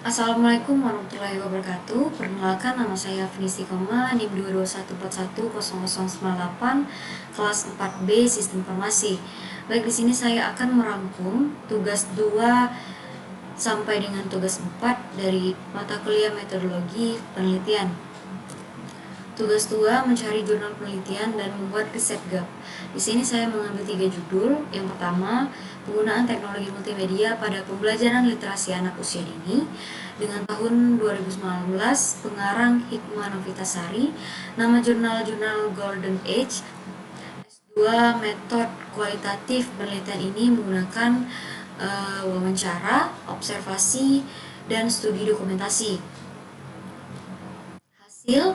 Assalamualaikum warahmatullahi wabarakatuh. Perkenalkan, nama saya Afnisi Koma, NIM 221410098, kelas 4B Sistem Informasi. Baik, di sini saya akan merangkum tugas 2 sampai dengan tugas 4 dari mata kuliah Metodologi Penelitian. Tugas 2, mencari jurnal penelitian dan membuat riset gap. Di sini saya mengambil 3 judul. Yang pertama, penggunaan teknologi multimedia pada pembelajaran literasi anak usia dini. Dengan tahun 2019, pengarang Hikmah Novitasari. Nama jurnal Golden Age. S2, metode kualitatif penelitian ini menggunakan wawancara, observasi, dan studi dokumentasi. Hasil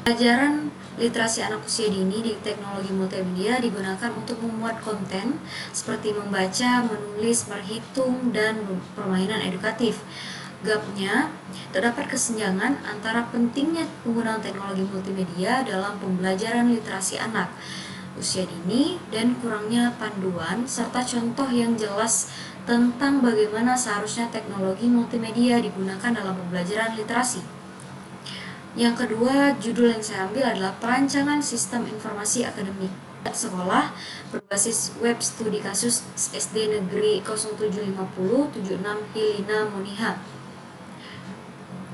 pelajaran literasi anak usia dini di teknologi multimedia digunakan untuk memuat konten seperti membaca, menulis, berhitung, dan permainan edukatif. Gapnya, terdapat kesenjangan antara pentingnya penggunaan teknologi multimedia dalam pembelajaran literasi anak usia dini dan kurangnya panduan serta contoh yang jelas tentang bagaimana seharusnya teknologi multimedia digunakan dalam pembelajaran literasi. Yang kedua, judul yang saya ambil adalah perancangan sistem informasi akademik sekolah berbasis web studi kasus SD Negeri 0750 76 Hilina Muniha.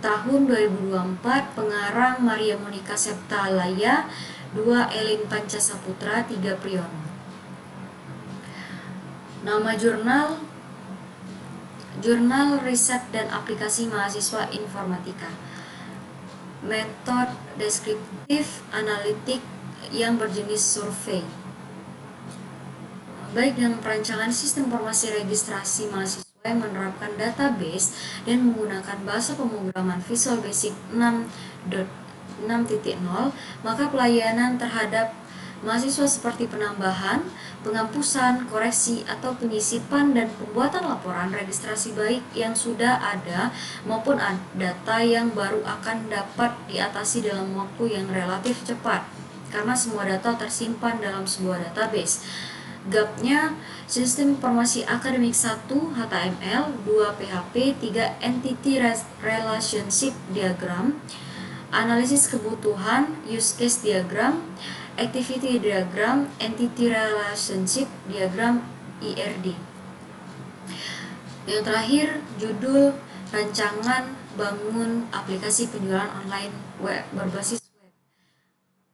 Tahun 2024, pengarang Maria Monica Septalaya, 2 Elin Pancasaputra, 3 Priyono. Nama Jurnal Riset dan Aplikasi Mahasiswa Informatika. Metode deskriptif analitik yang berjenis survei. Baik, dengan perancangan sistem informasi registrasi mahasiswa yang menerapkan database dan menggunakan bahasa pemrograman Visual Basic 6.0, maka pelayanan terhadap mahasiswa seperti penambahan, penghapusan, koreksi, atau penyisipan dan pembuatan laporan registrasi baik yang sudah ada maupun data yang baru akan dapat diatasi dalam waktu yang relatif cepat karena semua data tersimpan dalam sebuah database. Gapnya, sistem informasi akademik 1 HTML, 2 PHP, 3 Entity Relationship Diagram, analisis kebutuhan, use case diagram, activity diagram, entity relationship diagram, IRD. Yang terakhir, judul rancangan bangun aplikasi penjualan online web berbasis web.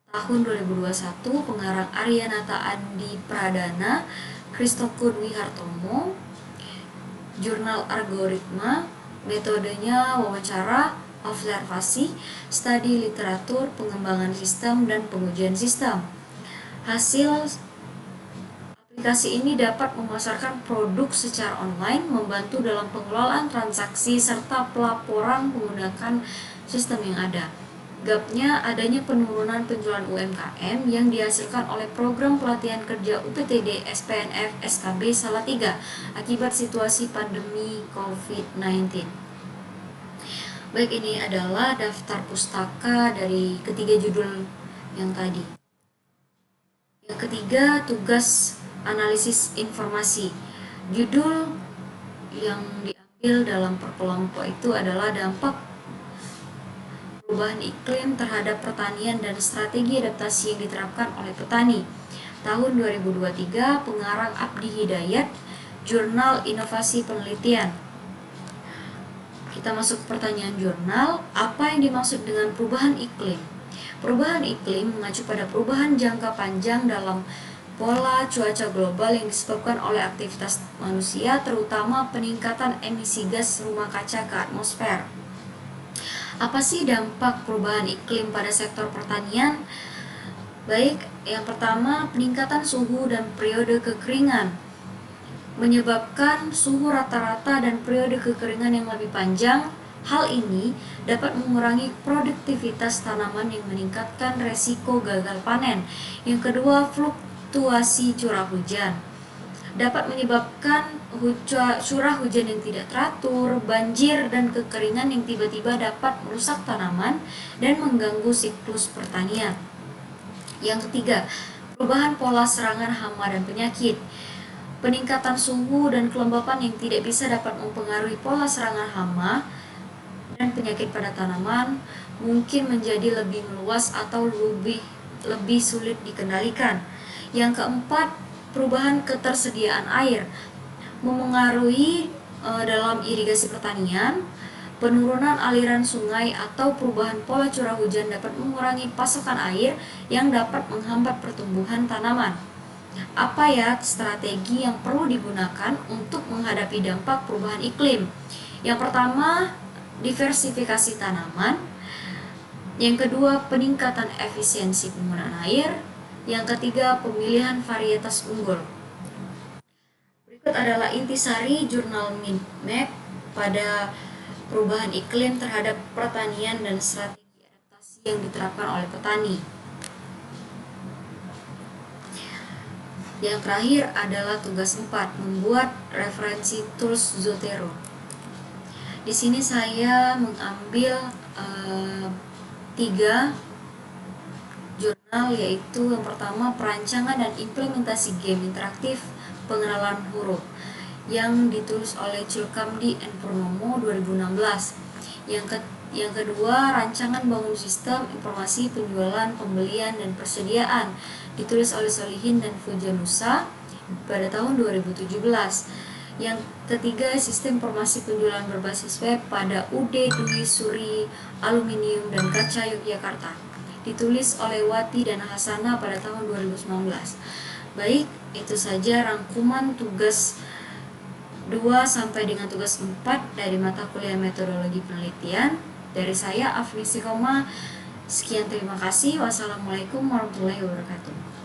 Tahun 2021, pengarang Aryanata Andi Pradana, Kristokun Wihartomo, jurnal algoritma, metodenya wawancara, observasi, studi literatur, pengembangan sistem, dan pengujian sistem. Hasil aplikasi ini dapat memasarkan produk secara online, membantu dalam pengelolaan transaksi, serta pelaporan menggunakan sistem yang ada. Gapnya, adanya penurunan penjualan UMKM yang dihasilkan oleh program pelatihan kerja UPTD SPNF SKB Salatiga akibat situasi pandemi COVID-19. Baik, ini adalah daftar pustaka dari ketiga judul yang tadi. Yang ketiga, tugas analisis informasi. Judul yang diambil dalam perkelompok itu adalah dampak perubahan iklim terhadap pertanian dan strategi adaptasi yang diterapkan oleh petani. Tahun 2023, pengarang Abdi Hidayat, jurnal Inovasi Penelitian. Kita masuk ke pertanyaan jurnal, apa yang dimaksud dengan perubahan iklim? Perubahan iklim mengacu pada perubahan jangka panjang dalam pola cuaca global yang disebabkan oleh aktivitas manusia, terutama peningkatan emisi gas rumah kaca ke atmosfer. Apa sih dampak perubahan iklim pada sektor pertanian? Baik, yang pertama, peningkatan suhu dan periode kekeringan menyebabkan suhu rata-rata dan periode kekeringan yang lebih panjang. Hal ini dapat mengurangi produktivitas tanaman yang meningkatkan resiko gagal panen. Yang kedua, fluktuasi curah hujan dapat menyebabkan curah hujan yang tidak teratur, banjir, dan kekeringan yang tiba-tiba dapat merusak tanaman dan mengganggu siklus pertanian. Yang ketiga, perubahan pola serangan hama dan penyakit. Peningkatan suhu dan kelembapan yang tidak bisa dapat mempengaruhi pola serangan hama dan penyakit pada tanaman mungkin menjadi lebih meluas atau lebih sulit dikendalikan. Yang keempat, perubahan ketersediaan air memengaruhi dalam irigasi pertanian. Penurunan aliran sungai atau perubahan pola curah hujan dapat mengurangi pasokan air yang dapat menghambat pertumbuhan tanaman. Apa ya strategi yang perlu digunakan untuk menghadapi dampak perubahan iklim? Yang pertama, diversifikasi tanaman. Yang kedua, peningkatan efisiensi penggunaan air. Yang ketiga, pemilihan varietas unggul. Berikut adalah intisari jurnal Minmap pada perubahan iklim terhadap pertanian dan strategi adaptasi yang diterapkan oleh petani. Yang terakhir adalah tugas 4, membuat referensi tools Zotero. Di sini saya mengambil 3 jurnal, yaitu yang pertama perancangan dan implementasi game interaktif pengenalan huruf yang ditulis oleh Chulkamdi and Purnomo 2016. Yang kedua, rancangan bangun sistem informasi penjualan, pembelian, dan persediaan ditulis oleh Solihin dan Fujanusa pada tahun 2017. Yang ketiga, sistem informasi penjualan berbasis web pada UD Dwi Suri Aluminium dan Kaca Yogyakarta ditulis oleh Wati dan Hasana pada tahun 2019. Baik, itu saja rangkuman tugas 2 sampai dengan tugas 4 dari mata kuliah metodologi penelitian. Dari saya, Afni Sikoma. Sekian, terima kasih. Wassalamualaikum warahmatullahi wabarakatuh.